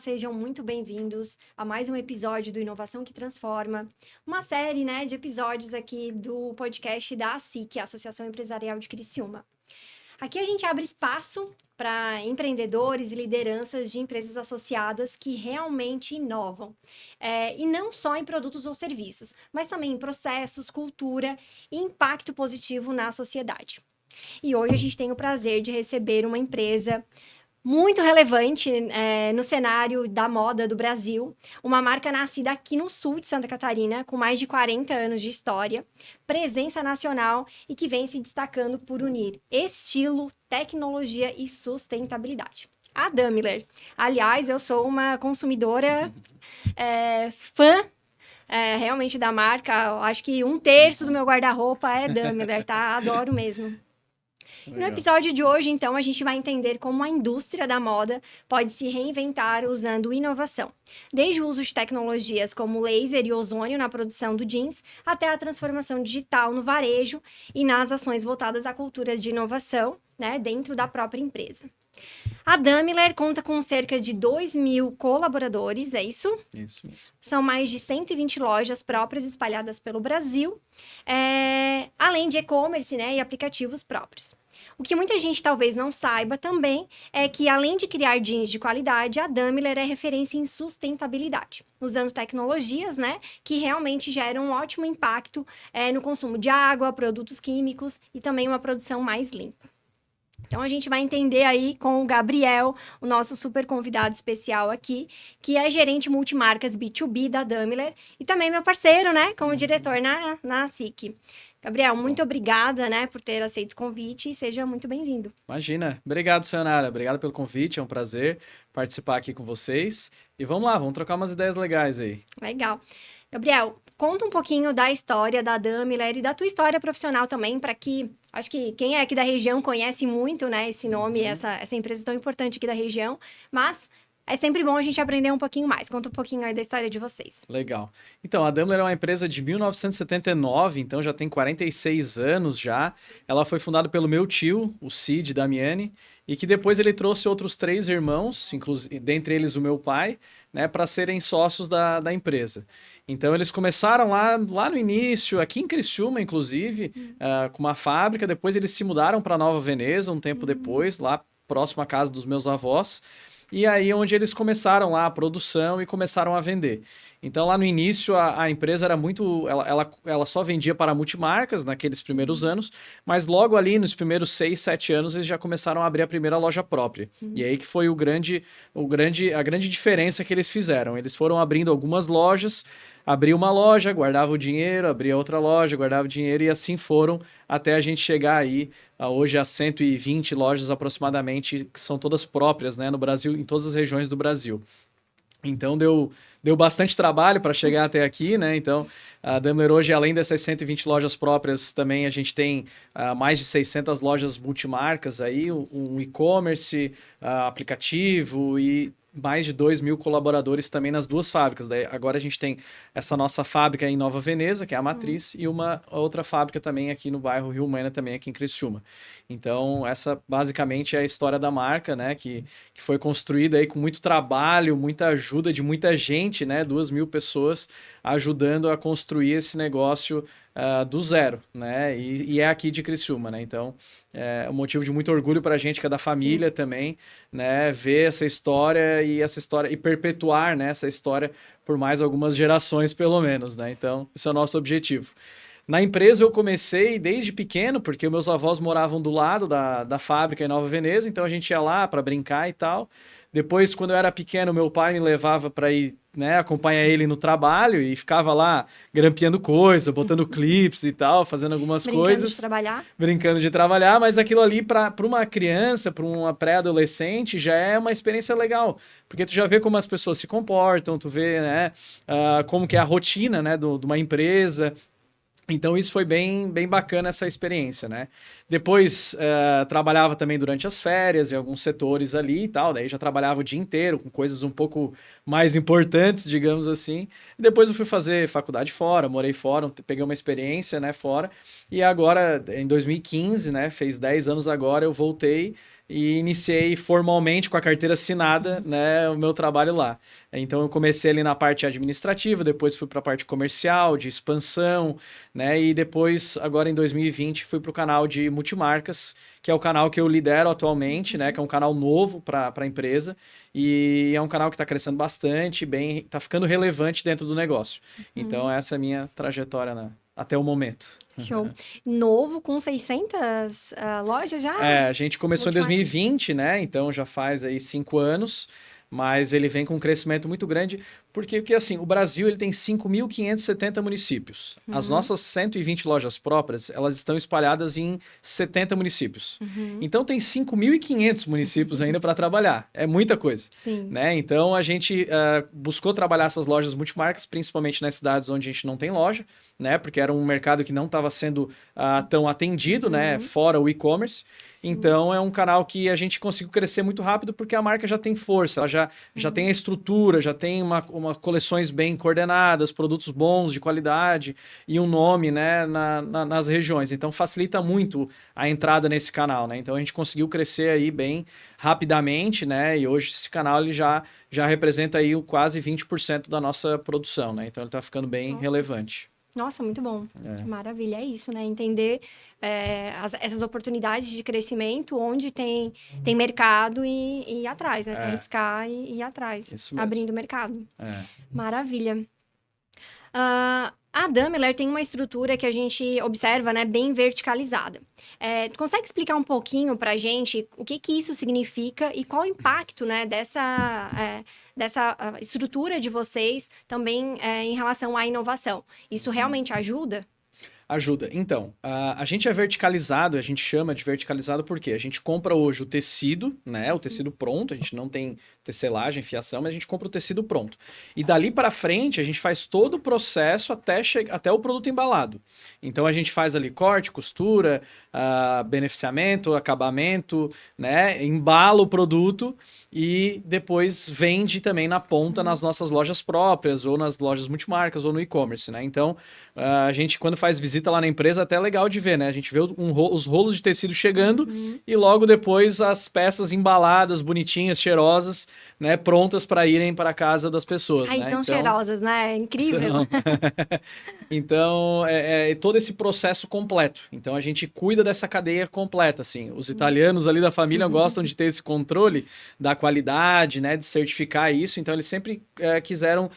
sejam muito bem-vindos a mais um episódio do Inovação que Transforma, uma série, de episódios aqui do podcast da ASIC, a Associação Empresarial de Criciúma. Aqui a gente abre espaço para empreendedores e lideranças de empresas associadas que realmente inovam. E não só em produtos ou serviços, mas também em processos, cultura e impacto positivo na sociedade. E hoje a gente tem o prazer de receber uma empresa muito relevante no cenário da moda do Brasil, uma marca nascida aqui no sul de Santa Catarina, com mais de 40 anos de história, presença nacional e que vem se destacando por unir estilo, tecnologia e sustentabilidade. A Daimler. Aliás, eu sou uma consumidora fã realmente da marca. Eu acho que 1/3 do meu guarda-roupa é Daimler, tá? Adoro mesmo. No episódio de hoje, então, a gente vai entender como a indústria da moda pode se reinventar usando inovação. Desde o uso de tecnologias como laser e ozônio na produção do jeans, até a transformação digital no varejo e nas ações voltadas à cultura de inovação, dentro da própria empresa. A Daimler conta com cerca de 2.000 colaboradores, é isso? Isso mesmo. São mais de 120 lojas próprias espalhadas pelo Brasil, além de e-commerce e aplicativos próprios. O que muita gente talvez não saiba também é que, além de criar jeans de qualidade, a Daimler é referência em sustentabilidade, usando tecnologias que realmente geram um ótimo impacto no consumo de água, produtos químicos e também uma produção mais limpa. Então, a gente vai entender aí com o Gabriel, o nosso super convidado especial aqui, que é gerente multimarcas B2B da Daimler e também meu parceiro, como diretor na SIC. Gabriel, muito obrigada, por ter aceito o convite e seja muito bem-vindo. Imagina. Obrigado, Sayonara. Obrigado pelo convite. É um prazer participar aqui com vocês. E vamos lá, vamos trocar umas ideias legais aí. Legal. Gabriel, conta um pouquinho da história da Daimler e da tua história profissional também, para que, acho que quem é aqui da região conhece muito, esse nome, essa empresa tão importante aqui da região, mas é sempre bom a gente aprender um pouquinho mais. Conta um pouquinho aí da história de vocês. Legal. Então, a Daimler é uma empresa de 1979, então já tem 46 anos já. Ela foi fundada pelo meu tio, o Cid Damiani, e que depois ele trouxe outros 3 irmãos, dentre eles o meu pai, para serem sócios da empresa. Então, eles começaram lá no início, aqui em Criciúma, inclusive, com uma fábrica. Depois, eles se mudaram para Nova Veneza, um tempo depois, lá próximo à casa dos meus avós. E aí, onde eles começaram lá a produção e começaram a vender. Então, lá no início, a empresa era muito... Ela só vendia para multimarcas naqueles primeiros anos, mas logo ali, nos primeiros 6, 7 anos, eles já começaram a abrir a primeira loja própria. E aí que foi a grande diferença que eles fizeram. Eles foram abrindo algumas lojas, abria uma loja, guardava o dinheiro, abria outra loja, guardava o dinheiro, e assim foram até a gente chegar aí, hoje, a 120 lojas aproximadamente, que são todas próprias, no Brasil, em todas as regiões do Brasil. Então, deu bastante trabalho para chegar até aqui, Então, a Daimler hoje, além dessas 120 lojas próprias, também a gente tem mais de 600 lojas multimarcas aí, um e-commerce, aplicativo e mais de 2.000 colaboradores também nas 2 fábricas. Daí, agora a gente tem essa nossa fábrica em Nova Veneza, que é a matriz, e uma outra fábrica também aqui no bairro Rio Mena, também aqui em Criciúma. Então, essa basicamente é a história da marca, que foi construída aí com muito trabalho, muita ajuda de muita gente, 2.000 pessoas ajudando a construir esse negócio do zero, E é aqui de Criciúma, Então, é um motivo de muito orgulho para a gente, que é da família. Sim. Também, ver essa história e perpetuar, essa história por mais algumas gerações, pelo menos, Então, esse é o nosso objetivo. Na empresa eu comecei desde pequeno, porque meus avós moravam do lado da fábrica em Nova Veneza, então a gente ia lá para brincar e tal. Depois, quando eu era pequeno, meu pai me levava para ir, acompanhar ele no trabalho e ficava lá grampeando coisa, botando clips e tal, fazendo algumas coisas. Brincando de trabalhar, mas aquilo ali para uma criança, para uma pré-adolescente, já é uma experiência legal, porque tu já vê como as pessoas se comportam, tu vê, como que é a rotina, de uma empresa. Então, isso foi bem bacana, essa experiência, Depois, trabalhava também durante as férias, em alguns setores ali e tal. Daí já trabalhava o dia inteiro, com coisas um pouco mais importantes, digamos assim. Depois eu fui fazer faculdade fora, morei fora, peguei uma experiência, fora. E agora, em 2015, fez 10 anos agora, eu voltei e iniciei formalmente com a carteira assinada, né, o meu trabalho lá. Então eu comecei ali na parte administrativa, depois fui para a parte comercial, de expansão, né, e depois, agora em 2020, fui para o canal de multimarcas, que é o canal que eu lidero atualmente, né, que é um canal novo para a empresa, e é um canal que está crescendo bastante, bem, está ficando relevante dentro do negócio. Então essa é a minha trajetória, né, até o momento. Show. Novo, com 600 lojas já? A gente começou em Multimarcas. 2020, né? Então já faz aí 5 anos, mas ele vem com um crescimento muito grande, porque assim, o Brasil ele tem 5.570 municípios. As nossas 120 lojas próprias, elas estão espalhadas em 70 municípios. Então tem 5.500 municípios ainda para trabalhar. É muita coisa. Sim. Né? Então a gente buscou trabalhar essas lojas multimarcas, principalmente nas cidades onde a gente não tem loja, né? Porque era um mercado que não estava sendo tão atendido, né? Fora o e-commerce. Então é um canal que a gente conseguiu crescer muito rápido porque a marca já tem força, ela já tem a estrutura, já tem uma coleções bem coordenadas, produtos bons, de qualidade e um nome, né, nas regiões. Então facilita muito a entrada nesse canal, né? Então a gente conseguiu crescer aí bem rapidamente, né? E hoje esse canal ele já representa aí quase 20% da nossa produção, né? Então ele está ficando bem relevante. Nossa, muito bom. Maravilha, é isso, né? Entender essas oportunidades de crescimento onde tem mercado e ir atrás, né? Se arriscar e ir atrás. Isso mesmo. Abrindo o mercado. Maravilha. A Daimler tem uma estrutura que a gente observa, né, bem verticalizada. Tu consegue explicar um pouquinho para a gente o que isso significa e qual o impacto, né, dessa estrutura de vocês também em relação à inovação? Isso realmente ajuda? Ajuda. Então, a gente é verticalizado, a gente chama de verticalizado porque a gente compra hoje o tecido, né? O tecido pronto, a gente não tem tecelagem, fiação, mas a gente compra o tecido pronto. E dali para frente, a gente faz todo o processo até o produto embalado. Então, a gente faz ali corte, costura, beneficiamento, acabamento, né? Embala o produto e depois vende também na ponta nas nossas lojas próprias, ou nas lojas multimarcas, ou no e-commerce, né? Então, a gente, quando faz visita lá na empresa, até é legal de ver, né? A gente vê os rolos de tecido chegando e logo depois as peças embaladas, bonitinhas, cheirosas, né? Prontas para irem para casa das pessoas. Ai, né? tão cheirosas, né? É incrível. Então, é todo esse processo completo. Então, a gente cuida dessa cadeia completa, assim. Os italianos ali da família gostam de ter esse controle da qualidade, né? De certificar isso. Então, eles sempre quiseram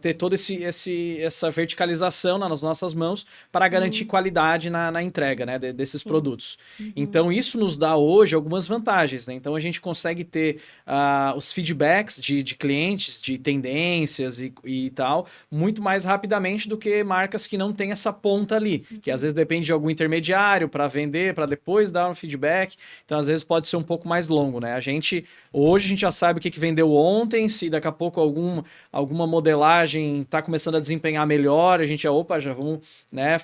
ter toda essa verticalização nas nossas mãos para garantir qualidade na entrega, né? Desses produtos. Então, isso nos dá hoje algumas vantagens, né? Então, a gente consegue ter os feedbacks de clientes, de tendências e tal, muito mais rapidamente do que marcas que não têm essa ponta ali, que às vezes depende de algum intermediário para vender, para depois dar um feedback. Então, às vezes pode ser um pouco mais longo, né? Hoje a gente já sabe o que vendeu ontem, se daqui a pouco alguma modelagem está começando a desempenhar melhor, a gente já vamos, né,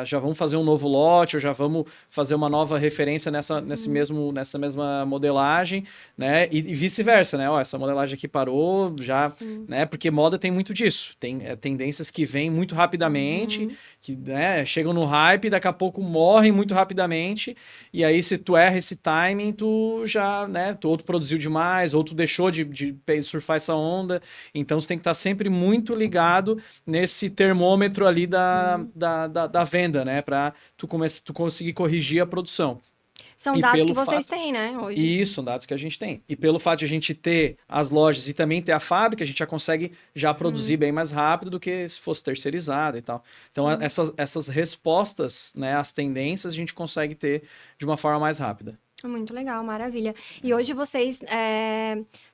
já vamos fazer um novo lote, ou já vamos fazer uma nova referência nessa mesma modelagem, né? E vice-versa, né? Ó, essa modelagem aqui parou, já, né? Porque moda tem muito disso. Tem tendências que vêm muito rapidamente, que, né, chegam no hype, daqui a pouco morrem muito rapidamente, e aí se tu erra esse timing, tu já, né? Ou tu produziu demais, ou tu deixou de surfar essa onda. Então você tem que estar sempre muito ligado nesse termômetro ali da venda, né? Para tu conseguir corrigir a produção. São dados que vocês têm, né, hoje? Isso, são dados que a gente tem. E pelo fato de a gente ter as lojas e também ter a fábrica, a gente já consegue produzir bem mais rápido do que se fosse terceirizado e tal. Então, essas respostas, né, às tendências, a gente consegue ter de uma forma mais rápida. Muito legal, maravilha. E hoje vocês...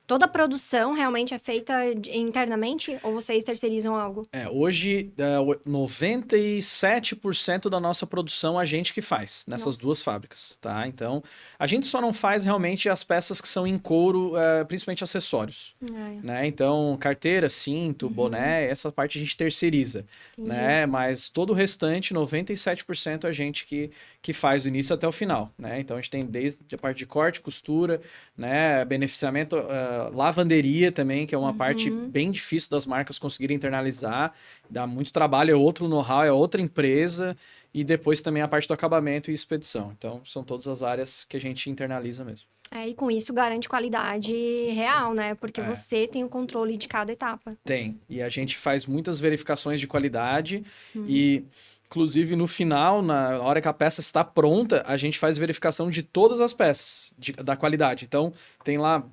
Toda a produção realmente é feita internamente ou vocês terceirizam algo? Hoje, 97% da nossa produção a gente que faz nessas duas fábricas, tá? Então, a gente só não faz realmente as peças que são em couro, principalmente acessórios, né? Então, carteira, cinto, boné, essa parte a gente terceiriza, né? Mas todo o restante, 97% a gente que faz do início até o final, né? Então, a gente tem desde a parte de corte, costura, né? Beneficiamento, lavanderia também, que é uma parte bem difícil das marcas conseguirem internalizar, dá muito trabalho, é outro know-how, é outra empresa, e depois também a parte do acabamento e expedição. Então, são todas as áreas que a gente internaliza mesmo. E com isso garante qualidade real, né? Porque É. você tem o controle de cada etapa. Tem. E a gente faz muitas verificações de qualidade e, inclusive, no final, na hora que a peça está pronta, a gente faz verificação de todas as peças da qualidade. Então, tem lá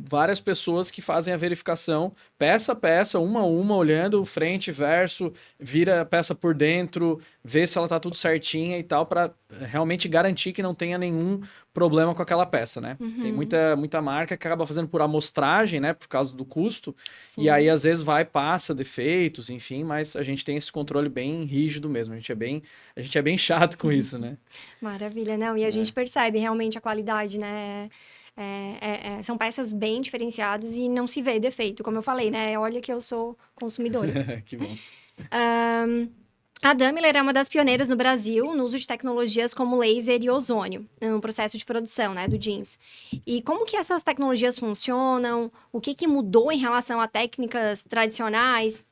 várias pessoas que fazem a verificação, peça a peça, uma a uma, olhando frente, verso, vira a peça por dentro, vê se ela está tudo certinha e tal, para realmente garantir que não tenha nenhum problema com aquela peça, né? Tem muita marca que acaba fazendo por amostragem, né? Por causa do custo. Sim. E aí, às vezes, passa defeitos, enfim, mas a gente tem esse controle bem rígido mesmo. A gente é bem chato com isso, né? Maravilha, não. E a gente percebe realmente a qualidade, né? São peças bem diferenciadas e não se vê defeito, como eu falei, né? Olha que eu sou consumidora. Que bom. A Daimler é uma das pioneiras no Brasil no uso de tecnologias como laser e ozônio no processo de produção, né, do jeans. E como que essas tecnologias funcionam? O que mudou em relação a técnicas tradicionais?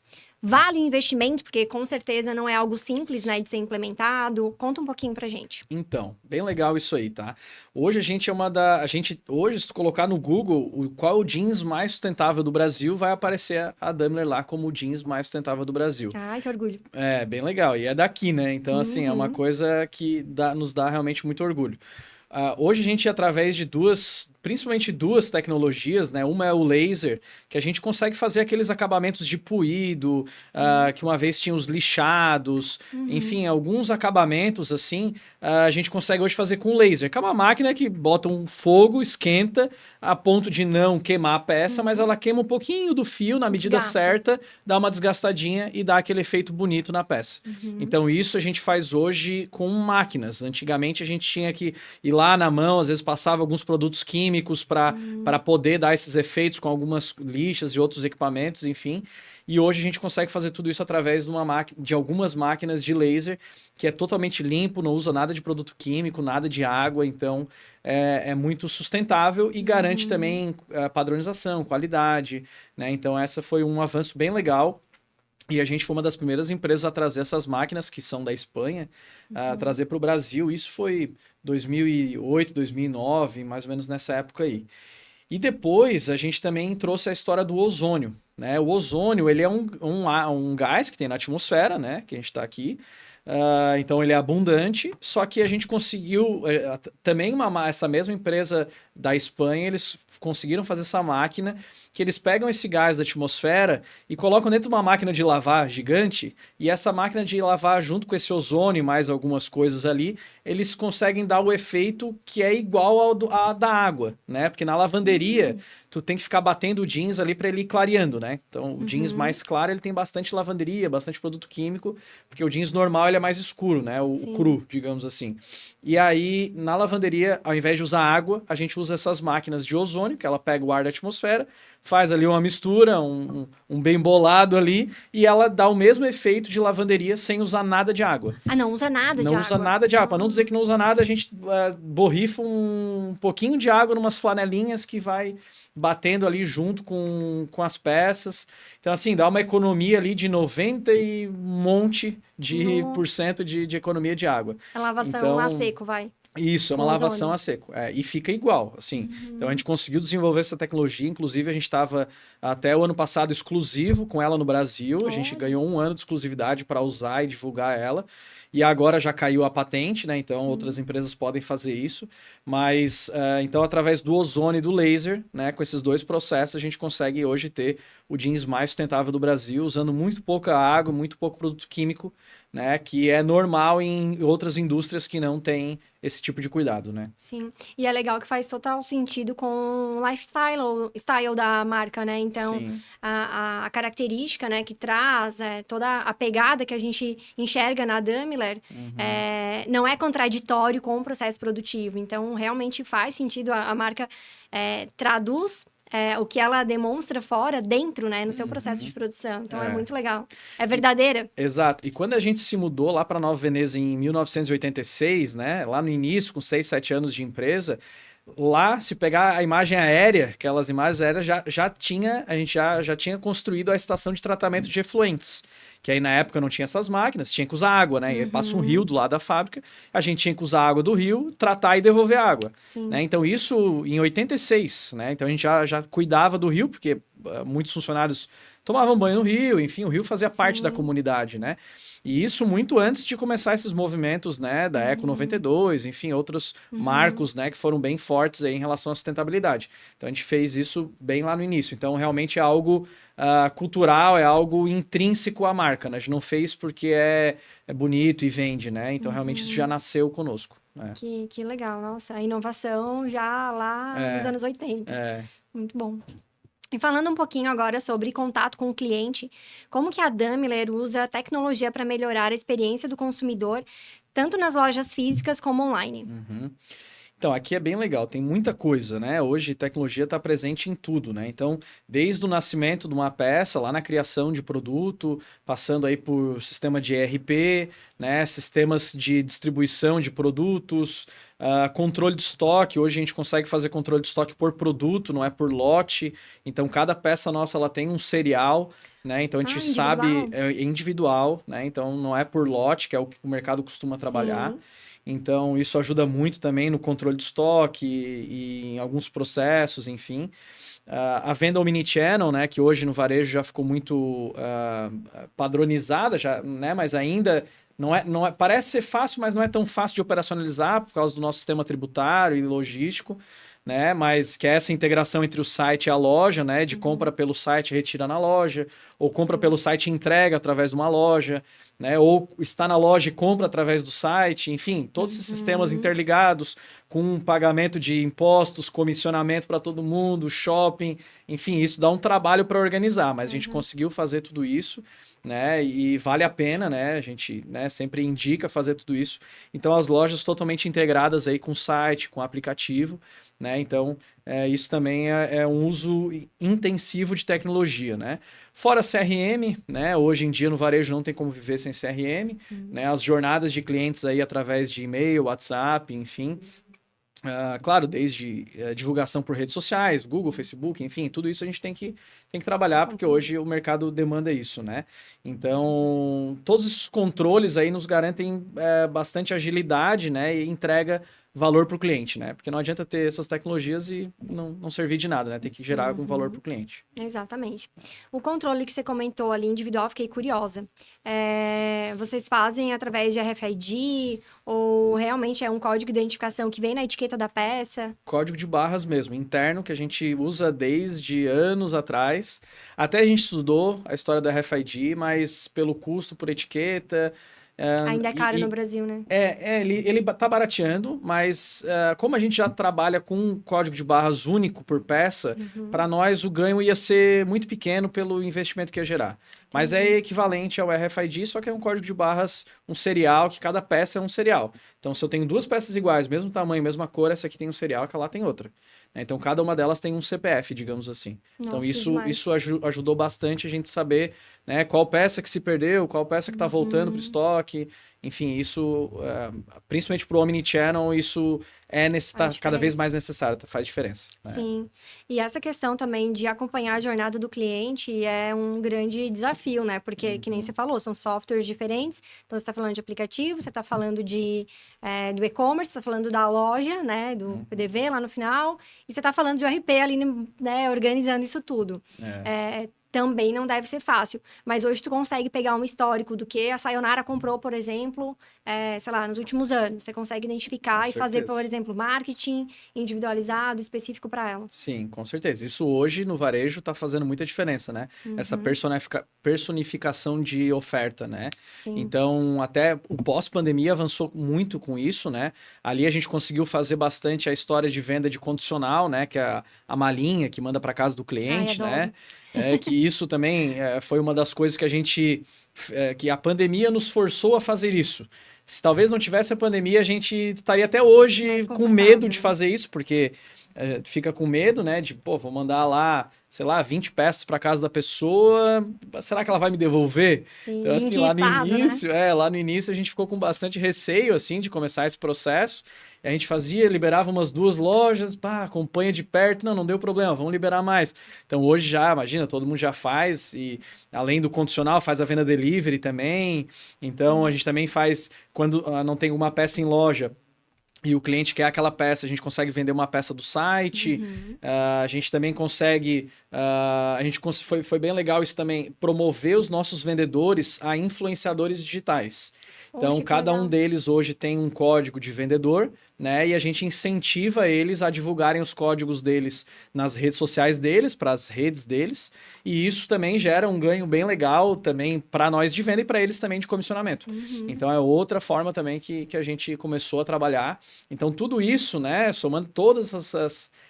Vale o investimento? Porque com certeza não é algo simples, né, de ser implementado. Conta um pouquinho pra gente. Então, bem legal isso aí, tá? Hoje a gente hoje, se tu colocar no Google qual é o jeans mais sustentável do Brasil, vai aparecer a Daimler lá como o jeans mais sustentável do Brasil. Ai, que orgulho. É, bem legal. E é daqui, né? Então, assim, é uma coisa que nos dá realmente muito orgulho. Hoje a gente, através de principalmente duas tecnologias, né? Uma é o laser, que a gente consegue fazer aqueles acabamentos de puído, que uma vez tinha os lixados, enfim, alguns acabamentos assim, a gente consegue hoje fazer com laser, que é uma máquina que bota um fogo, esquenta, a ponto de não queimar a peça, mas ela queima um pouquinho do fio na medida certa, dá uma desgastadinha e dá aquele efeito bonito na peça. Então isso a gente faz hoje com máquinas. Antigamente a gente tinha que ir lá na mão, às vezes passava alguns produtos químicos para poder dar esses efeitos com algumas lixas e outros equipamentos, enfim. E hoje a gente consegue fazer tudo isso através de algumas máquinas de laser, que é totalmente limpo, não usa nada de produto químico, nada de água, então é muito sustentável e garante também padronização, qualidade, né? Então essa foi um avanço bem legal. E a gente foi uma das primeiras empresas a trazer essas máquinas, que são da Espanha, a trazer para o Brasil. Isso foi 2008, 2009, mais ou menos nessa época aí. E depois a gente também trouxe a história do ozônio, né? O ozônio, ele é um gás que tem na atmosfera, né? Que a gente está aqui. Então ele é abundante, só que a gente conseguiu também essa mesma empresa da Espanha, eles conseguiram fazer essa máquina que eles pegam esse gás da atmosfera e colocam dentro de uma máquina de lavar gigante, e essa máquina de lavar junto com esse ozônio e mais algumas coisas ali, eles conseguem dar o efeito que é igual ao da água, né? Porque na lavanderia tu tem que ficar batendo o jeans ali para ele ir clareando, né? Então o jeans mais claro, ele tem bastante lavanderia, bastante produto químico, porque o jeans normal ele é mais escuro, né? O cru, digamos assim. E aí, na lavanderia, ao invés de usar água, a gente usa essas máquinas de ozônio, que ela pega o ar da atmosfera, faz ali uma mistura, um bem bolado ali, e ela dá o mesmo efeito de lavanderia sem usar nada de água. Não usa nada de água. Não usa nada de água. Para não dizer que não usa nada, a gente borrifa um pouquinho de água numas flanelinhas que vai batendo ali junto com as peças. Então, assim, dá uma economia ali de 90 e um monte de % de economia de água. A lavação a seco, vai. Isso, é uma lavação a seco. E fica igual, assim. Então, a gente conseguiu desenvolver essa tecnologia. Inclusive, a gente estava até o ano passado exclusivo com ela no Brasil. A gente ganhou 1 ano de exclusividade para usar e divulgar ela. E agora já caiu a patente, né? Então, outras empresas podem fazer isso. Mas, então, através do ozônio e do laser, né? Com esses dois processos, a gente consegue hoje ter o jeans mais sustentável do Brasil, usando muito pouca água, muito pouco produto químico, né? Que é normal em outras indústrias que não têm esse tipo de cuidado, né? Sim. E é legal que faz total sentido com o style da marca, né? Então, a característica, né, que traz, toda a pegada que a gente enxerga na Daimler, não é contraditório com o processo produtivo. Então, realmente faz sentido, a marca traduz o que ela demonstra fora, dentro, né, no seu processo de produção. Então, é muito legal. É verdadeira. Exato. E quando a gente se mudou lá para Nova Veneza em 1986, né, lá no início, com 6, 7 anos de empresa, lá, se pegar a imagem aérea, aquelas imagens aéreas, a gente já tinha construído a estação de tratamento de efluentes. Que aí na época não tinha essas máquinas, tinha que usar água, né? E aí passa um rio do lado da fábrica, a gente tinha que usar a água do rio, tratar e devolver a água. Né? Então isso em 86, né? Então a gente já cuidava do rio, porque muitos funcionários tomavam banho no rio, enfim, o rio fazia parte da comunidade, né? E isso muito antes de começar esses movimentos, né, da Eco 92, enfim, outros marcos, né, que foram bem fortes aí em relação à sustentabilidade. Então a gente fez isso bem lá no início. Então realmente é algo cultural, é algo intrínseco à marca, né? A gente não fez porque é bonito e vende, né? Então realmente isso já nasceu conosco. Né? Que legal, nossa, a inovação já lá dos anos 80. Muito bom. E falando um pouquinho agora sobre contato com o cliente, como que a Daimler usa a tecnologia para melhorar a experiência do consumidor, tanto nas lojas físicas como online? Então, aqui é bem legal, tem muita coisa, né? Hoje, tecnologia está presente em tudo, né? Então, desde o nascimento de uma peça, lá na criação de produto, passando aí por sistema de ERP, né? Sistemas de distribuição de produtos, controle de estoque. Hoje a gente consegue fazer controle de estoque por produto, não é por lote. Então, cada peça nossa, ela tem um serial, né? Então, a gente sabe, é individual, né? Então, não é por lote, que é o que o mercado costuma trabalhar. Então, isso ajuda muito também no controle de estoque e em alguns processos, enfim. A venda omnichannel, né, que hoje no varejo já ficou muito padronizada, já, né, mas ainda não é, parece ser fácil, mas não é tão fácil de operacionalizar por causa do nosso sistema tributário e logístico. Né? Mas que é essa integração entre o site e a loja, né? De compra pelo site e retira na loja, ou compra pelo site e entrega através de uma loja, né? Ou está na loja e compra através do site, enfim, todos esses sistemas interligados com um pagamento de impostos, comissionamento para todo mundo, shopping, enfim, isso dá um trabalho para organizar, mas a gente conseguiu fazer tudo isso. Né? E vale a pena, né? A gente, né, sempre indica fazer tudo isso. Então, as lojas totalmente integradas aí com o site, com o aplicativo, né? Então, isso também é um uso intensivo de tecnologia, né? Fora CRM, né? Hoje em dia no varejo não tem como viver sem CRM, né? As jornadas de clientes aí através de e-mail, WhatsApp, enfim. Claro, desde divulgação por redes sociais, Google, Facebook, enfim, tudo isso a gente tem que trabalhar, porque hoje o mercado demanda isso, né? Então, todos esses controles aí nos garantem bastante agilidade, né? E entrega valor para o cliente, né? Porque não adianta ter essas tecnologias e não servir de nada, né? Tem que gerar algum valor para o cliente. Exatamente. O controle que você comentou ali, individual, fiquei curiosa. Vocês fazem através de RFID ou realmente é um código de identificação que vem na etiqueta da peça? Código de barras mesmo, interno, que a gente usa desde anos atrás. Até a gente estudou a história do RFID, mas pelo custo, por etiqueta... Ainda é caro no Brasil, né? Ele tá barateando, mas como a gente já trabalha com um código de barras único por peça, para nós o ganho ia ser muito pequeno pelo investimento que ia gerar. Mas é equivalente ao RFID, só que é um código de barras, um serial, que cada peça é um serial. Então, se eu tenho duas peças iguais, mesmo tamanho, mesma cor, essa aqui tem um serial, aquela lá tem outra. Então, cada uma delas tem um CPF, digamos assim. Nossa, então, isso ajudou bastante a gente saber, né, qual peça que se perdeu, qual peça que está voltando para o estoque. Enfim, isso, principalmente para o Omnichannel, isso tá cada vez mais necessário, faz diferença. Né? Sim. E essa questão também de acompanhar a jornada do cliente é um grande desafio, né? Porque, que nem você falou, são softwares diferentes. Então, você está falando de aplicativo, você está falando do e-commerce, você está falando da loja, né? Do PDV lá no final. E você está falando de RP ali, né? Organizando isso tudo. Também não deve ser fácil. Mas hoje tu consegue pegar um histórico do que a Sayonara comprou, por exemplo, sei lá, nos últimos anos. Você consegue identificar e fazer, por exemplo, marketing individualizado, específico para ela. Sim, com certeza. Isso hoje no varejo está fazendo muita diferença, né? Essa personificação de oferta, né? Sim. Então, até o pós-pandemia avançou muito com isso, né? Ali a gente conseguiu fazer bastante a história de venda de condicional, né? Que é a malinha que manda para casa do cliente, né? Que isso também foi uma das coisas que que a pandemia nos forçou a fazer isso. Se talvez não tivesse a pandemia, a gente estaria até hoje com medo de fazer isso, porque fica com medo, né? De, vou mandar lá, sei lá, 20 peças para casa da pessoa, será que ela vai me devolver? Sim, então, assim, lá no início a gente ficou com bastante receio, assim, de começar esse processo. A gente liberava umas 2 lojas, pá, acompanha de perto, não deu problema, vamos liberar mais. Então hoje já, imagina, todo mundo já faz, e além do condicional, faz a venda delivery também. Então a gente também faz, quando não tem uma peça em loja, e o cliente quer aquela peça, a gente consegue vender uma peça do site, a gente também consegue, foi bem legal isso também, promover os nossos vendedores a influenciadores digitais. Então, Poxa, que cada um legal. deles hoje tem um código de vendedor, né? E a gente incentiva eles a divulgarem os códigos deles nas redes sociais deles, para as redes deles. E isso também gera um ganho bem legal também para nós de venda e para eles também de comissionamento. Então, é outra forma também que a gente começou a trabalhar. Então, tudo isso, né? Somando todas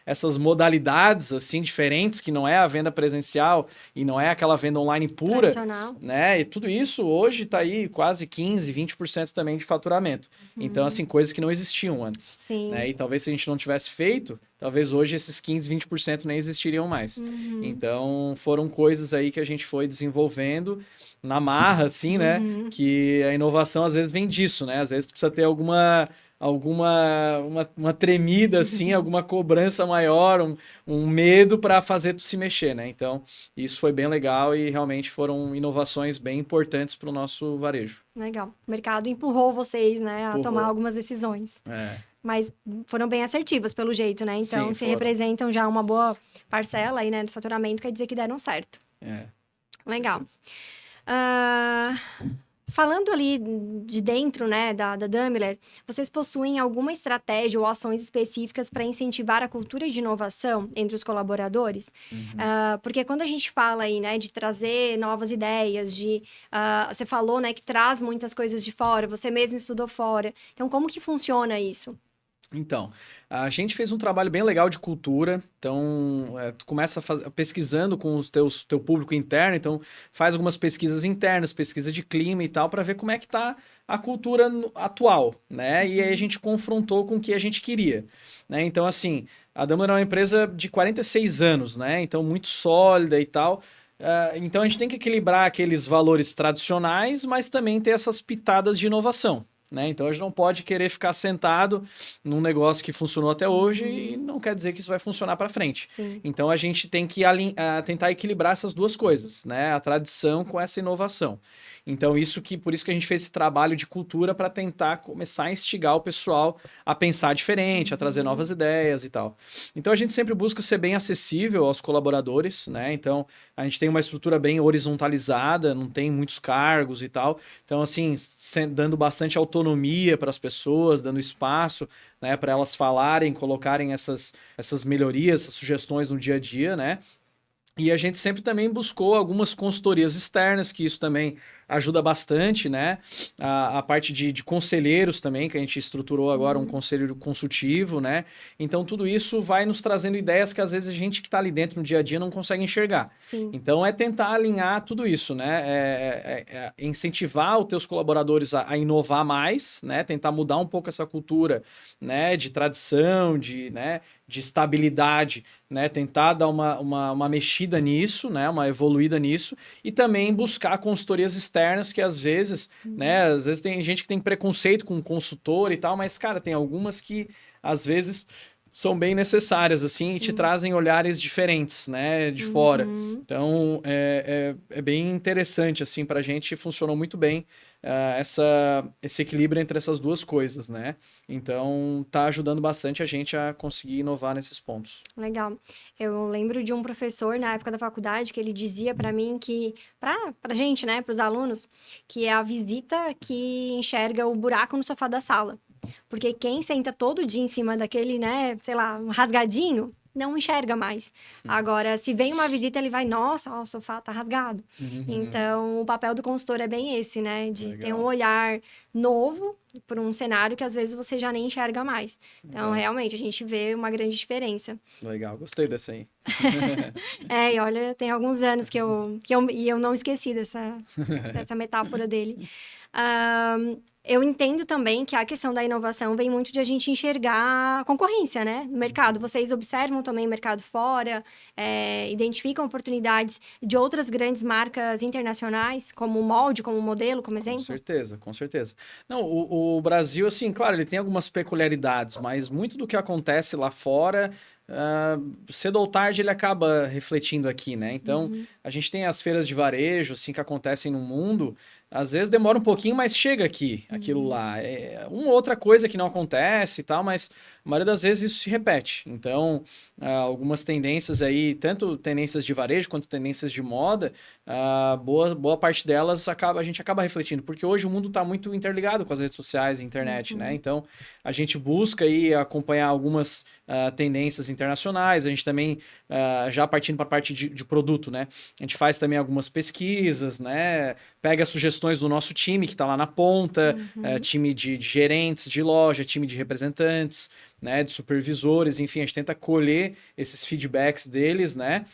essas modalidades assim diferentes, que não é a venda presencial e não é aquela venda online pura, Tradicional. né? E tudo isso hoje está aí quase 15, 20% também de faturamento. Então, assim, coisas que não existiam antes, Sim. né? E talvez se a gente não tivesse feito, talvez hoje esses 15, 20% nem existiriam mais. Então, foram coisas aí que a gente foi desenvolvendo na marra, assim, né? Que a inovação às vezes vem disso, né? Às vezes tu precisa ter uma tremida assim, alguma cobrança maior, um medo para fazer tu se mexer, né? Então, isso foi bem legal e realmente foram inovações bem importantes para o nosso varejo. Legal. O mercado empurrou vocês, né, a tomar Empurrou. algumas decisões. É, Mas foram bem assertivas, pelo jeito, né? Então, sim, se foram. representam já uma boa parcela aí, né, do faturamento, quer dizer que deram certo. Com Legal. certeza. Ah, falando ali de dentro, né, da Daimler, vocês possuem alguma estratégia ou ações específicas para incentivar a cultura de inovação entre os colaboradores? Porque quando a gente fala aí, né, de trazer novas ideias, você falou, né, que traz muitas coisas de fora, você mesmo estudou fora. Então, como que funciona isso? Então, a gente fez um trabalho bem legal de cultura. Então, tu começa pesquisando com teu público interno. Então, faz algumas pesquisas internas, pesquisa de clima e tal, para ver como é que tá a cultura atual, né? E aí a gente confrontou com o que a gente queria, né? Então, assim, a Daimler é uma empresa de 46 anos, né? Então, muito sólida e tal. Então, a gente tem que equilibrar aqueles valores tradicionais, mas também ter essas pitadas de inovação. Né? Então a gente não pode querer ficar sentado num negócio que funcionou até hoje e não quer dizer que isso vai funcionar para frente. Sim. Então a gente tem que tentar equilibrar essas duas coisas, né? A tradição com essa inovação. Então por isso que a gente fez esse trabalho de cultura para tentar começar a instigar o pessoal a pensar diferente, a trazer novas ideias e tal. Então a gente sempre busca ser bem acessível aos colaboradores, né? Então a gente tem uma estrutura bem horizontalizada, não tem muitos cargos e tal. Então assim, dando bastante autonomia para as pessoas, dando espaço, né, para elas falarem, colocarem essas melhorias, essas sugestões no dia a dia, né? E a gente sempre também buscou algumas consultorias externas, que isso também ajuda bastante, né? A parte de conselheiros também, que a gente estruturou agora um conselho consultivo, né? Então, tudo isso vai nos trazendo ideias que às vezes a gente que está ali dentro no dia a dia não consegue enxergar. Sim. Então, é tentar alinhar tudo isso, né? Incentivar os teus colaboradores a inovar mais, né? Tentar mudar um pouco essa cultura, né? De tradição, né? De estabilidade, né? Tentar dar uma mexida nisso, né? Uma evoluída nisso e também buscar consultorias externas que às vezes, né? Às vezes tem gente que tem preconceito com consultor e tal, mas, cara, tem algumas que às vezes são bem necessárias, assim, e te trazem olhares diferentes, né? De fora. Então, é bem interessante, assim, pra gente funcionou muito bem esse equilíbrio entre essas duas coisas, né? Então, tá ajudando bastante a gente a conseguir inovar nesses pontos. Legal. Eu lembro de um professor na época da faculdade que ele dizia para mim que, pra gente, né, para os alunos, que é a visita que enxerga o buraco no sofá da sala. Porque quem senta todo dia em cima daquele, né, sei lá, um rasgadinho, não enxerga mais. Agora, se vem uma visita, ele vai, nossa, ó, o sofá tá rasgado. Então, o papel do consultor é bem esse, né? De ter um olhar novo para um cenário que às vezes você já nem enxerga mais. Então, realmente, a gente vê uma grande diferença. Legal, gostei dessa aí. E olha, tem alguns anos que eu não esqueci dessa metáfora dele. eu entendo também que a questão da inovação vem muito de a gente enxergar a concorrência, né? No mercado. Vocês observam também o mercado fora, identificam oportunidades de outras grandes marcas internacionais, como o molde, como modelo, como exemplo? Com certeza, com certeza. Não, o Brasil, assim, claro, ele tem algumas peculiaridades, mas muito do que acontece lá fora, cedo ou tarde ele acaba refletindo aqui, né? Então, a gente tem as feiras de varejo, assim, que acontecem no mundo, às vezes demora um pouquinho, mas chega aqui, aquilo lá. É uma outra coisa que não acontece e tal, mas a maioria das vezes isso se repete. Então, algumas tendências aí, tanto tendências de varejo quanto tendências de moda, boa parte delas a gente acaba refletindo, porque hoje o mundo está muito interligado com as redes sociais e internet, né? Então, a gente busca aí acompanhar algumas tendências internacionais, a gente também, já partindo para a parte de produto, né? A gente faz também algumas pesquisas, né? Pega sugestões do nosso time que está lá na ponta, time de gerentes de loja, time de representantes, né? De supervisores, enfim, a gente tenta colher esses feedbacks deles, né?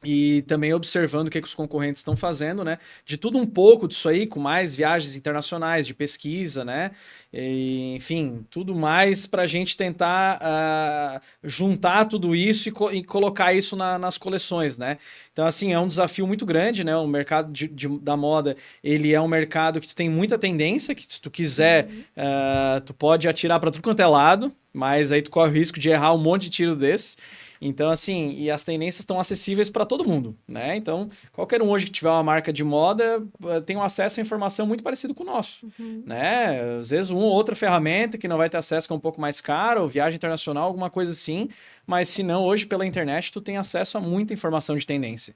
E também observando o que os concorrentes estão fazendo, né? De tudo um pouco disso aí, com mais viagens internacionais, de pesquisa, né? E, enfim, tudo mais para a gente tentar juntar tudo isso e colocar isso nas coleções, né? Então, assim, é um desafio muito grande, né? O mercado da moda, ele é um mercado que tu tem muita tendência, que se tu quiser, tu pode atirar para tudo quanto é lado, mas aí tu corre o risco de errar um monte de tiro desse. Então, assim, e as tendências estão acessíveis para todo mundo, né? Então, qualquer um hoje que tiver uma marca de moda tem um acesso à informação muito parecido com o nosso, né? Às vezes, uma ou outra ferramenta que não vai ter acesso, que é um pouco mais caro, ou viagem internacional, alguma coisa assim, mas se não, hoje pela internet tu tem acesso a muita informação de tendência.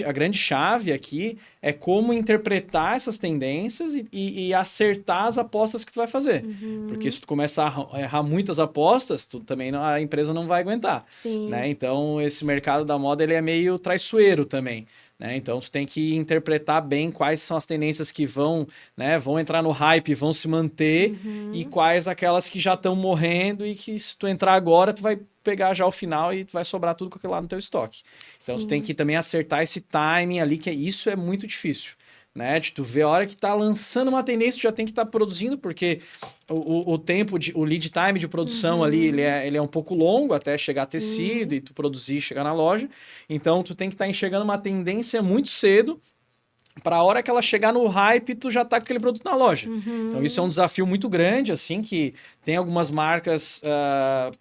A grande chave aqui é como interpretar essas tendências e acertar as apostas que tu vai fazer. Porque se tu começar a errar muitas apostas, a empresa não vai aguentar. Sim. Né? Então, esse mercado da moda ele é meio traiçoeiro também. Né? Então, tu tem que interpretar bem quais são as tendências que vão entrar no hype, vão se manter, e quais aquelas que já estão morrendo e que se tu entrar agora, tu vai pegar já o final e tu vai sobrar tudo com aquilo lá no teu estoque. Então, tu tem que também acertar esse timing ali, que isso é muito difícil. Né? De tu ver a hora que tá lançando uma tendência, tu já tem que estar produzindo, porque o tempo, o lead time de produção ali, ele é um pouco longo até chegar tecido e tu produzir e chegar na loja. Então, tu tem que estar enxergando uma tendência muito cedo, para a hora que ela chegar no hype, tu já tá com aquele produto na loja. Então, isso é um desafio muito grande, assim, que tem algumas marcas,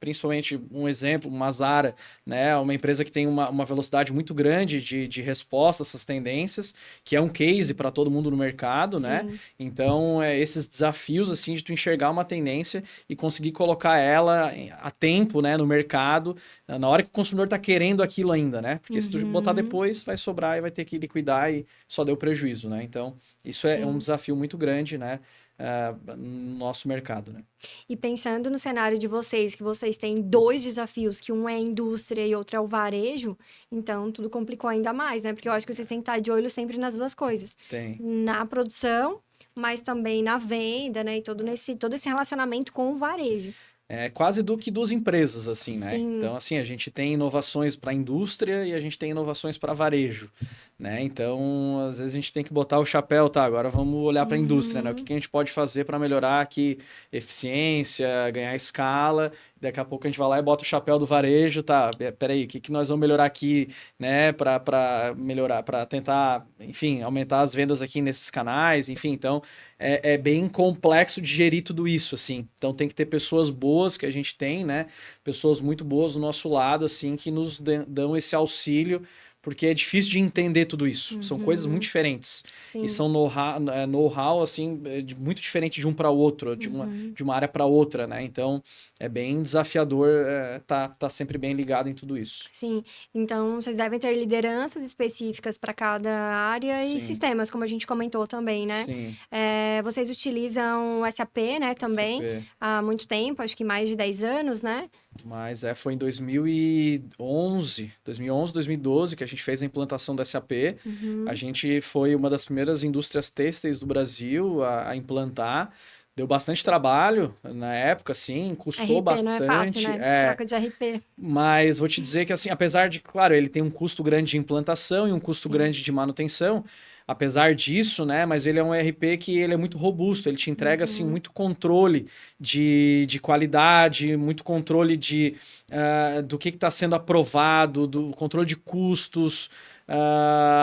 principalmente um exemplo, uma Zara, né? Uma empresa que tem uma velocidade muito grande de resposta a essas tendências, que é um case para todo mundo no mercado, né? Então, esses desafios, assim, de tu enxergar uma tendência e conseguir colocar ela a tempo, né, no mercado, na hora que o consumidor tá querendo aquilo ainda, né? Porque se tu botar depois, vai sobrar e vai ter que liquidar e só deu prejuízo, né? Então, isso é um desafio muito grande, né? No nosso mercado, né? E pensando no cenário de vocês, que vocês têm dois desafios, que um é a indústria e outro é o varejo, então tudo complicou ainda mais, né? Porque eu acho que vocês têm que estar de olho sempre nas duas coisas. Tem. Na produção, mas também na venda, né? E todo esse relacionamento com o varejo. É quase que duas empresas, assim, né? Sim. Então, assim, a gente tem inovações para a indústria e a gente tem inovações para varejo, né? Então, às vezes a gente tem que botar o chapéu, tá? Agora vamos olhar para a indústria, né? O que a gente pode fazer para melhorar aqui eficiência, ganhar escala. Daqui a pouco a gente vai lá e bota o chapéu do varejo, tá? Peraí, o que nós vamos melhorar aqui, né? Para melhorar, para tentar, enfim, aumentar as vendas aqui nesses canais, enfim. Então, é bem complexo de gerir tudo isso, assim. Então, tem que ter pessoas boas que a gente tem, né? Pessoas muito boas do nosso lado, assim, que nos dão esse auxílio, porque é difícil de entender tudo isso. São coisas muito diferentes. Sim. E são know-how, assim, muito diferente de um para o outro, de uma área para outra, né? Então, é bem desafiador tá sempre bem ligado em tudo isso. Sim, então vocês devem ter lideranças específicas para cada área e sistemas, como a gente comentou também, né? Sim. Vocês utilizam SAP, né, também, SAP. há muito tempo, acho que mais de 10 anos, né? Mas foi em 2011, 2012 que a gente fez a implantação do SAP. A gente foi uma das primeiras indústrias têxteis do Brasil a implantar. Deu bastante trabalho na época, assim, custou RP bastante. não é fácil, né? Troca de RP. Mas vou te dizer que, assim, apesar de, claro, ele tem um custo grande de implantação e um custo grande de manutenção, apesar disso, né? Mas ele é um ERP que ele é muito robusto, ele te entrega, assim, muito controle de qualidade, muito controle do que está sendo aprovado, do controle de custos,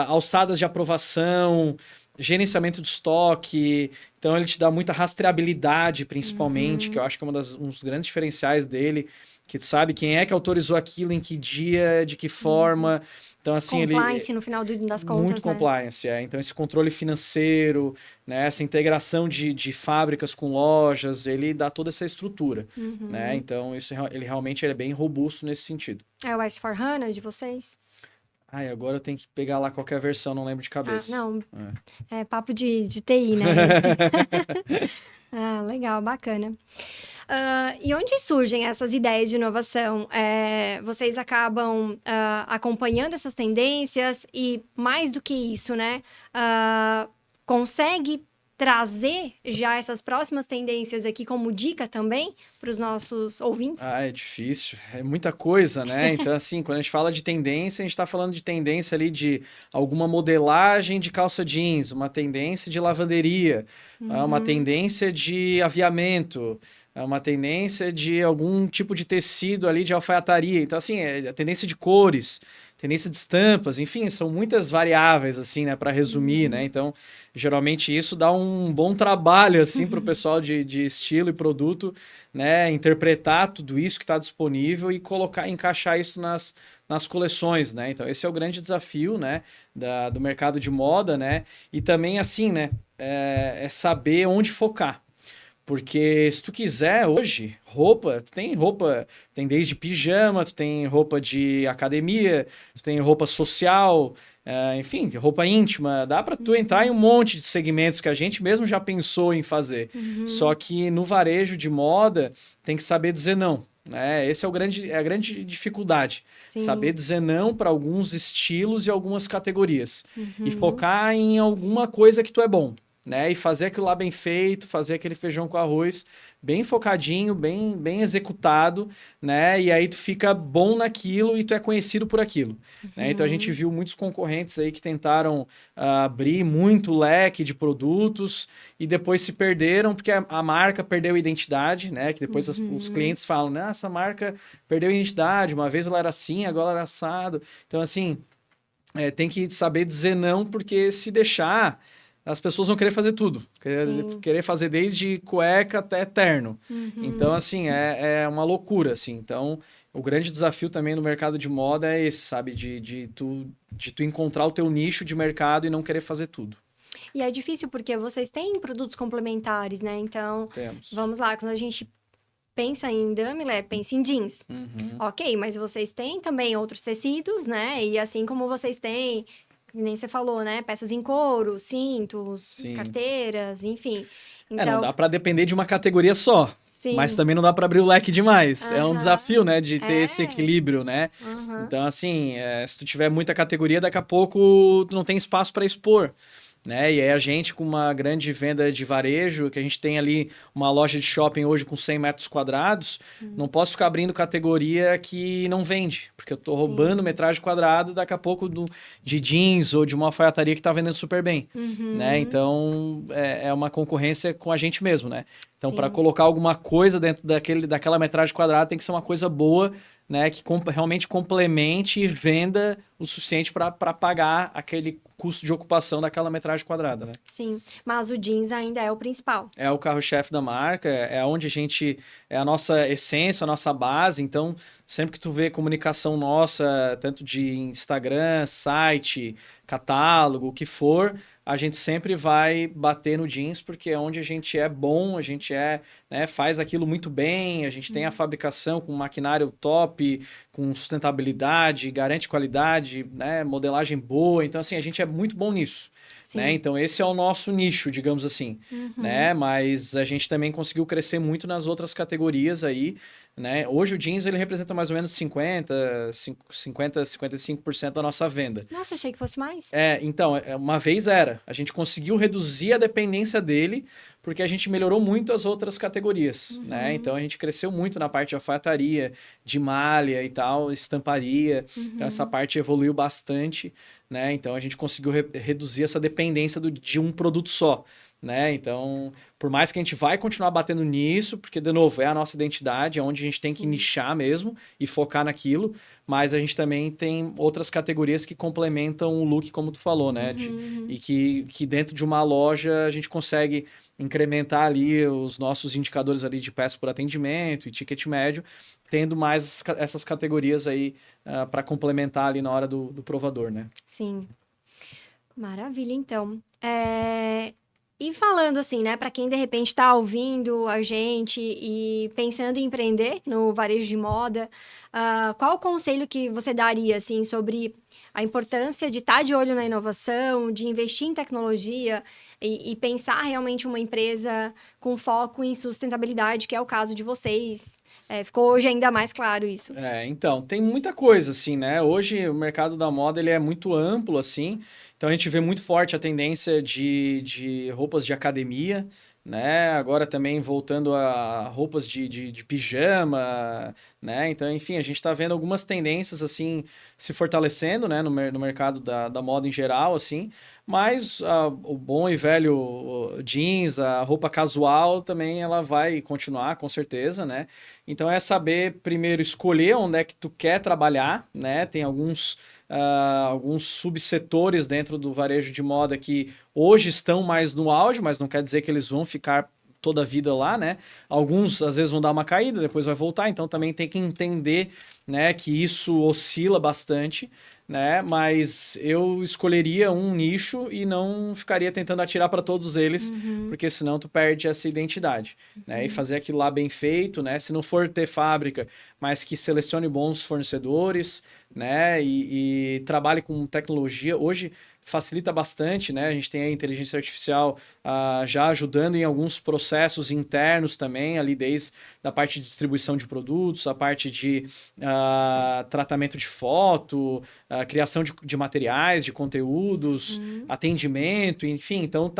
alçadas de aprovação, gerenciamento de estoque. Então ele te dá muita rastreabilidade, principalmente, que eu acho que é um dos grandes diferenciais dele, que tu sabe quem é que autorizou aquilo, em que dia, de que forma. Então, assim, Compliance no final das contas, muito né? compliance, Então, esse controle financeiro, né? Essa integração de fábricas com lojas, ele dá toda essa estrutura, né? Então, ele realmente é bem robusto nesse sentido. É o S/4HANA de vocês? Ai, agora eu tenho que pegar lá qualquer versão, não lembro de Ah, cabeça. não. É papo de TI, né? Esse. Ah, legal, bacana. E onde surgem essas ideias de inovação? Vocês acabam acompanhando essas tendências e, mais do que isso, né? Consegue trazer já essas próximas tendências aqui como dica também para os nossos ouvintes? Ah, é difícil, é muita coisa, né? Então, assim, quando a gente fala de tendência, a gente está falando de tendência ali de alguma modelagem de calça jeans, uma tendência de lavanderia, uma tendência de aviamento, uma tendência de algum tipo de tecido ali de alfaiataria. Então, assim, é a tendência de cores, tendência de estampas, enfim, são muitas variáveis, assim, né, para resumir, né? Então, geralmente isso dá um bom trabalho, assim, para o pessoal de estilo e produto, né, interpretar tudo isso que está disponível e encaixar isso nas coleções, né? Então, esse é o grande desafio, né, do mercado de moda, né? E também, assim, né, é saber onde focar. Porque se tu quiser hoje, roupa, tem desde pijama, tu tem roupa de academia, tu tem roupa social, enfim, roupa íntima, dá para tu entrar em um monte de segmentos que a gente mesmo já pensou em fazer. Só que no varejo de moda tem que saber dizer não, né? Esse é a grande dificuldade. Sim. Saber dizer não para alguns estilos e algumas categorias. E focar em alguma coisa que tu é bom. Né? E fazer aquilo lá bem feito, fazer aquele feijão com arroz bem focadinho, bem executado, né? E aí tu fica bom naquilo e tu é conhecido por aquilo. Né? Então a gente viu muitos concorrentes aí que tentaram abrir muito leque de produtos e depois se perderam porque a marca perdeu a identidade, né? Que depois os clientes falam, né? Essa marca perdeu a identidade, uma vez ela era assim, agora ela era assado. Então assim, tem que saber dizer não, porque se deixar as pessoas vão querer fazer tudo. Querer fazer desde cueca até terno. Então, assim, é uma loucura, assim. Então, o grande desafio também no mercado de moda é esse, sabe? De tu encontrar o teu nicho de mercado e não querer fazer tudo. E é difícil porque vocês têm produtos complementares, né? Então, vamos lá, quando a gente pensa em dummy, pensa em jeans. Ok, mas vocês têm também outros tecidos, né? E assim como vocês têm... que nem você falou, né? Peças em couro, cintos, carteiras, enfim. Então, não dá para depender de uma categoria só. Sim. Mas também não dá para abrir o leque demais. É um desafio, né? De ter esse equilíbrio, né? Então, assim, se tu tiver muita categoria, daqui a pouco tu não tem espaço para expor. Né? E aí a gente, com uma grande venda de varejo, que a gente tem ali uma loja de shopping hoje com 100 metros quadrados, não posso ficar abrindo categoria que não vende, porque eu estou roubando metragem quadrada daqui a pouco de jeans ou de uma alfaiataria que está vendendo super bem. Né? Então, é uma concorrência com a gente mesmo, né? Então, para colocar alguma coisa dentro daquela metragem quadrada, tem que ser uma coisa boa, né, que realmente complemente e venda o suficiente para pagar aquele custo de ocupação daquela metragem quadrada, né? Sim, mas o jeans ainda é o principal. É o carro-chefe da marca, é onde é a nossa essência, a nossa base. Então, sempre que tu vê comunicação nossa, tanto de Instagram, site, catálogo, o que for, a gente sempre vai bater no jeans, porque é onde a gente é bom, a gente né, faz aquilo muito bem, a gente tem a fabricação com maquinário top, com sustentabilidade, garante qualidade, né, modelagem boa. Então, assim, a gente é muito bom nisso. Né? Então, esse é o nosso nicho, digamos assim. Né? Mas a gente também conseguiu crescer muito nas outras categorias aí. Né? Hoje o jeans ele representa mais ou menos 55% da nossa venda. Nossa, achei que fosse mais. Então, uma vez era. A gente conseguiu reduzir a dependência dele porque a gente melhorou muito as outras categorias, né? Então a gente cresceu muito na parte de alfaiataria, de malha e tal, estamparia. Então essa parte evoluiu bastante, né? Então a gente conseguiu reduzir essa dependência de um produto só, né? Então, por mais que a gente vai continuar batendo nisso, porque, de novo, é a nossa identidade, é onde a gente tem que nichar mesmo e focar naquilo, mas a gente também tem outras categorias que complementam o look, como tu falou, né? E que dentro de uma loja a gente consegue incrementar ali os nossos indicadores ali de peça por atendimento e ticket médio, tendo mais essas categorias aí para complementar ali na hora do provador, né? Sim. Maravilha, então. E falando assim, né, para quem de repente está ouvindo a gente e pensando em empreender no varejo de moda, qual o conselho que você daria, assim, sobre a importância de estar de olho na inovação, de investir em tecnologia e pensar realmente uma empresa com foco em sustentabilidade, que é o caso de vocês? Ficou hoje ainda mais claro isso. Então, tem muita coisa, assim, né? Hoje o mercado da moda ele é muito amplo, assim, então a gente vê muito forte a tendência de roupas de academia, né? Agora também voltando a roupas de pijama, né? Então, enfim, a gente está vendo algumas tendências, assim, se fortalecendo, né? No mercado da moda em geral, assim, mas o bom e velho jeans, a roupa casual também ela vai continuar, com certeza, né? Então é saber primeiro escolher onde é que tu quer trabalhar, né? Tem alguns subsetores dentro do varejo de moda que hoje estão mais no auge, mas não quer dizer que eles vão ficar toda a vida lá, né? Alguns às vezes vão dar uma caída, depois vai voltar, então também tem que entender, né, que isso oscila bastante, né? Mas eu escolheria um nicho e não ficaria tentando atirar para todos eles, porque senão tu perde essa identidade, né? E fazer aquilo lá bem feito, né? Se não for ter fábrica, mas que selecione bons fornecedores, né? E trabalhe com tecnologia. Hoje facilita bastante, né? A gente tem a inteligência artificial já ajudando em alguns processos internos também, ali desde a parte de distribuição de produtos, a parte de tratamento de foto, criação de materiais, de conteúdos, atendimento, enfim. Então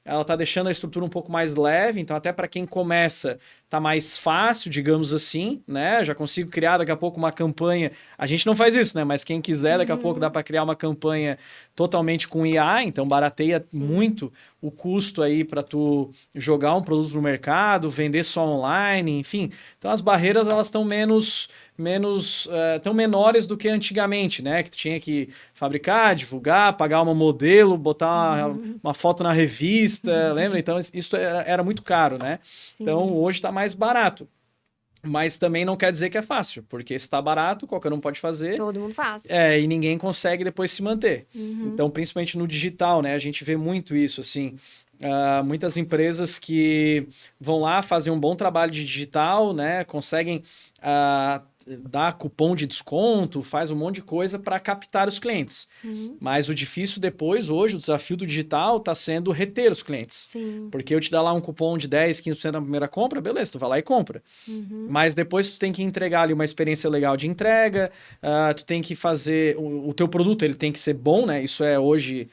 ela tá deixando a estrutura um pouco mais leve, então até para quem começa tá mais fácil, digamos assim, né? Já consigo criar daqui a pouco uma campanha. A gente não faz isso, né? Mas quem quiser, daqui a pouco dá para criar uma campanha totalmente com IA, então barateia muito o custo aí para tu jogar um produto no mercado, vender só online, enfim. Então as barreiras elas estão tão menores do que antigamente, né? Que tu tinha que fabricar, divulgar, pagar uma modelo, botar uma foto na revista, lembra? Então isso era muito caro, né? Sim. Então hoje está mais barato. Mas também não quer dizer que é fácil, porque se está barato, qualquer um pode fazer. Todo mundo faz. E ninguém consegue depois se manter. Então, principalmente no digital, né? A gente vê muito isso, assim. Muitas empresas que vão lá fazer um bom trabalho de digital, né? Conseguem dar cupom de desconto, faz um monte de coisa para captar os clientes. Mas o difícil depois, hoje, o desafio do digital está sendo reter os clientes. Sim. Porque eu te dar lá um cupom de 10, 15% na primeira compra, beleza, tu vai lá e compra. Mas depois tu tem que entregar ali uma experiência legal de entrega, tu tem que fazer... O teu produto, ele tem que ser bom, né? Isso é hoje...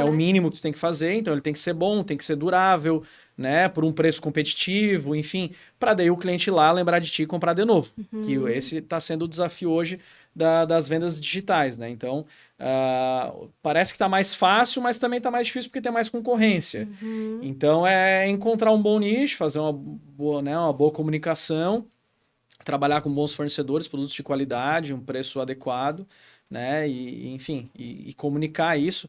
o mínimo que tu tem que fazer, então ele tem que ser bom, tem que ser durável, né, por um preço competitivo, enfim, para daí o cliente ir lá lembrar de ti e comprar de novo. Que esse está sendo o desafio hoje das vendas digitais, né? Então, parece que está mais fácil, mas também está mais difícil porque tem mais concorrência. Então, é encontrar um bom nicho, fazer uma boa comunicação, trabalhar com bons fornecedores, produtos de qualidade, um preço adequado, né? Enfim, comunicar isso.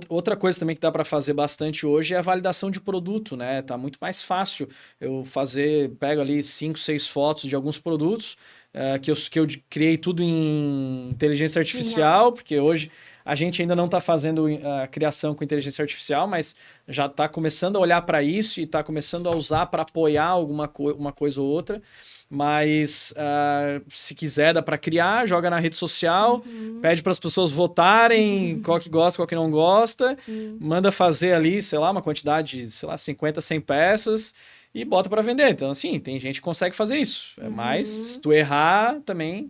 Outra coisa também que dá para fazer bastante hoje é a validação de produto, né? Tá muito mais fácil eu pego ali 5, 6 fotos de alguns produtos que eu criei tudo em inteligência artificial, porque hoje a gente ainda não está fazendo a criação com inteligência artificial, mas já está começando a olhar para isso e está começando a usar para apoiar uma coisa ou outra. Mas se quiser, dá para criar, joga na rede social, pede para as pessoas votarem qual que gosta, qual que não gosta, manda fazer ali, sei lá, uma quantidade, sei lá, 50, 100 peças e bota para vender. Então, assim, tem gente que consegue fazer isso. Mas se tu errar também,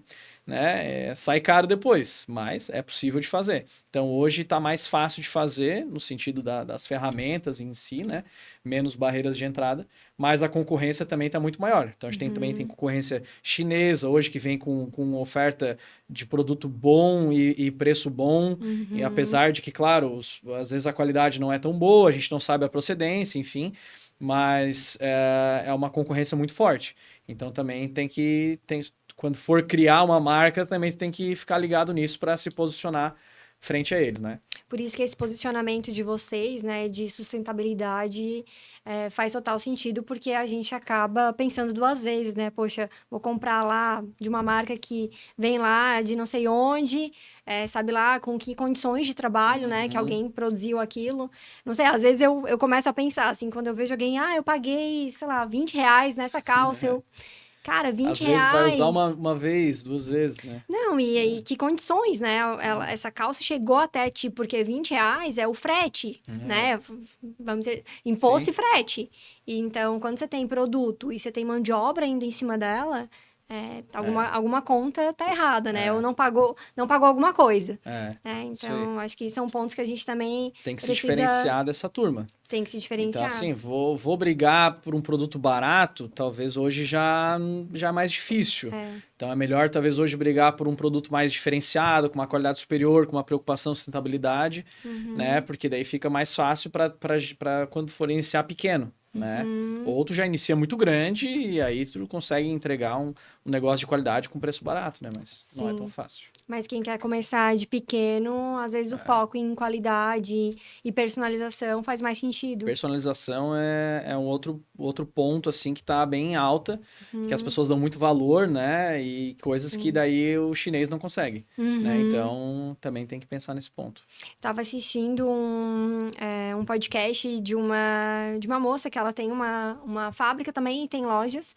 né? Sai caro depois, mas é possível de fazer. Então, hoje está mais fácil de fazer, no sentido das ferramentas em si, né? Menos barreiras de entrada, mas a concorrência também está muito maior. Então, a gente também tem concorrência chinesa hoje, que vem com oferta de produto bom e preço bom, e apesar de que, claro, às vezes a qualidade não é tão boa, a gente não sabe a procedência, enfim, mas é uma concorrência muito forte. Então, também quando for criar uma marca, também tem que ficar ligado nisso para se posicionar frente a eles, né? Por isso que esse posicionamento de vocês, né, de sustentabilidade, faz total sentido, porque a gente acaba pensando duas vezes, né? Poxa, vou comprar lá de uma marca que vem lá de não sei onde, sabe lá com que condições de trabalho, né, que alguém produziu aquilo. Não sei, às vezes eu começo a pensar, assim, quando eu vejo alguém, eu paguei, sei lá, R$ 20 nessa calça, Cara, 20 Às vezes vai usar reais. uma vez, 2 vezes, né? Não, e aí, que condições, né? Essa calça chegou até ti, porque R$ 20 é o frete, né? Vamos dizer, imposto Sim. e frete. E então, quando você tem produto e você tem mão de obra ainda em cima dela, alguma conta tá errada, né? Ou não pagou alguma coisa. Isso aí. Então, acho que são pontos que a gente também Tem que se precisa... diferenciar dessa turma. Tem que se Então, diferenciar. assim, vou brigar por um produto barato, talvez hoje já é mais difícil. Então, é melhor, talvez, hoje brigar por um produto mais diferenciado, com uma qualidade superior, com uma preocupação com sustentabilidade, né? Porque daí fica mais fácil para quando for iniciar pequeno, né? Ou tu já inicia muito grande e aí tu consegue entregar um negócio de qualidade com preço barato, né? Mas não é tão fácil. Mas quem quer começar de pequeno, às vezes o foco em qualidade e personalização faz mais sentido. Personalização é um outro ponto, assim, que tá bem alta, que as pessoas dão muito valor, né? E coisas que daí o chinês não consegue, né? Então, também tem que pensar nesse ponto. Tava assistindo um podcast de uma moça que ela tem uma fábrica também e tem lojas.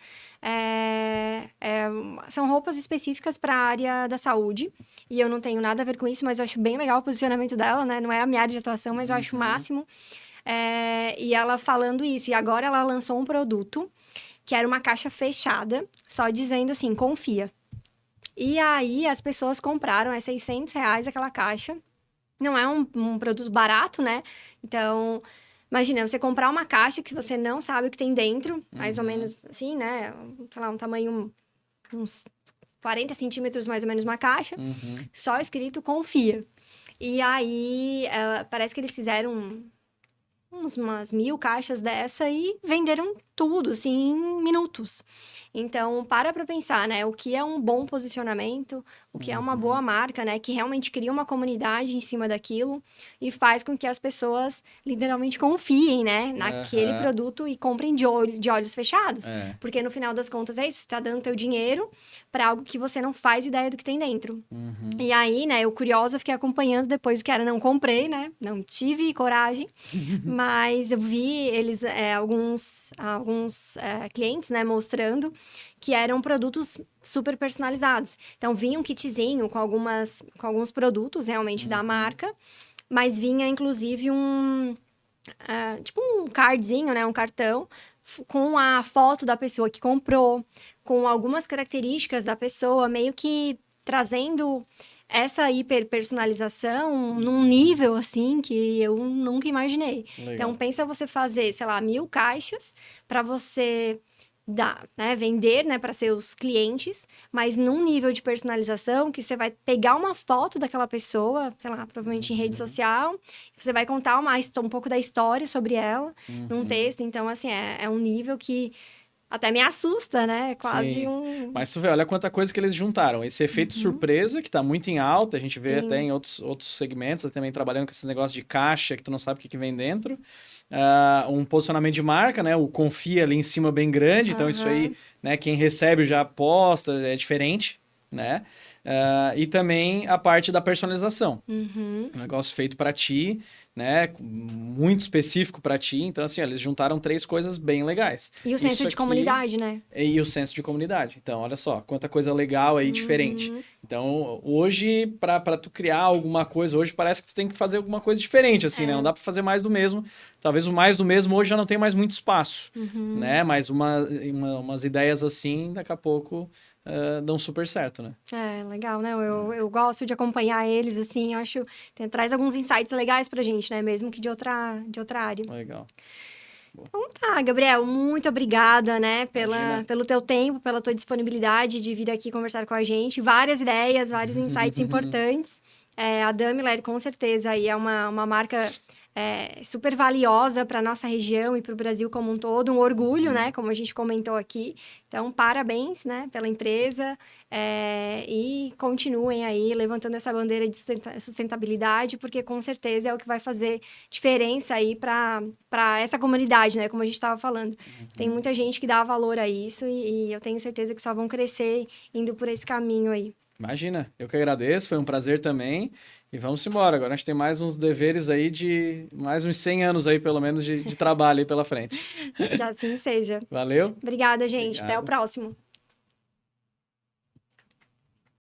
São roupas específicas para a área da saúde. E eu não tenho nada a ver com isso, mas eu acho bem legal o posicionamento dela, né? Não é a minha área de atuação, mas eu acho o máximo. E ela falando isso. E agora ela lançou um produto que era uma caixa fechada, só dizendo assim, confia. E aí as pessoas compraram, R$ 600 aquela caixa. Não é um produto barato, né? Então, imagina, você comprar uma caixa que você não sabe o que tem dentro, mais ou menos assim, né? Sei lá, um tamanho, uns 40 centímetros mais ou menos uma caixa, só escrito confia. E aí, parece que eles fizeram umas 1000 caixas dessa e venderam tudo, assim, em minutos. Então, para pensar, né? O que é um bom posicionamento, o que é uma boa marca, né? Que realmente cria uma comunidade em cima daquilo e faz com que as pessoas literalmente confiem, né? Naquele produto e comprem de olhos fechados. Porque no final das contas é isso, você tá dando teu dinheiro para algo que você não faz ideia do que tem dentro. E aí, né, eu curiosa fiquei acompanhando depois do que era, não comprei, né? Não tive coragem, mas eu vi eles, alguns clientes, né, mostrando que eram produtos super personalizados. Então, vinha um kitzinho com alguns produtos realmente da marca, mas vinha, inclusive, tipo um cardzinho, né, um cartão, com a foto da pessoa que comprou, com algumas características da pessoa, meio que trazendo essa hiperpersonalização num nível, assim, que eu nunca imaginei. Legal. Então, pensa você fazer, sei lá, 1000 caixas para você vender, né, para seus clientes, mas num nível de personalização que você vai pegar uma foto daquela pessoa, sei lá, provavelmente em rede social, você vai contar um pouco da história sobre ela num texto. Então, assim, é um nível que até me assusta, né? Quase Sim. Mas tu vê, olha quanta coisa que eles juntaram. Esse efeito surpresa, que tá muito em alta, a gente vê até em outros segmentos, também trabalhando com esse negócio de caixa, que tu não sabe o que vem dentro. Um posicionamento de marca, né? O confia ali em cima bem grande, então isso aí, né? Quem recebe já aposta, é diferente, né? E também a parte da personalização. Um negócio feito para ti, né? Muito específico para ti. Então, assim, eles juntaram 3 coisas bem legais. E o senso de comunidade, né? E o senso de comunidade. Então, olha só, quanta coisa legal aí, diferente. Então, hoje, para tu criar alguma coisa, hoje parece que tu tem que fazer alguma coisa diferente, assim, né? Não dá para fazer mais do mesmo. Talvez o mais do mesmo hoje já não tem mais muito espaço, né? Mas umas ideias assim, daqui a pouco dão super certo, né? É, legal, né? Eu gosto de acompanhar eles, assim, acho... traz alguns insights legais pra gente, né? Mesmo que de outra área. Legal. Então tá, Gabriel, muito obrigada, né, Imagina. pelo teu tempo, pela tua disponibilidade de vir aqui conversar com a gente. Várias ideias, vários insights importantes. A Daimler, com certeza, aí é uma marca super valiosa para nossa região e para o Brasil como um todo. Um orgulho, né, como a gente comentou aqui. Então, parabéns, né, pela empresa. E continuem aí levantando essa bandeira de sustentabilidade, porque com certeza é o que vai fazer diferença aí para essa comunidade, né? Como a gente estava falando. Tem muita gente que dá valor a isso e eu tenho certeza que só vão crescer indo por esse caminho aí. Imagina, eu que agradeço, foi um prazer também. E vamos embora. Agora a gente tem mais uns deveres aí de mais uns 100 anos aí, pelo menos, de trabalho aí pela frente. Que assim seja. Valeu? Obrigada, gente. Até o Obrigado. próximo.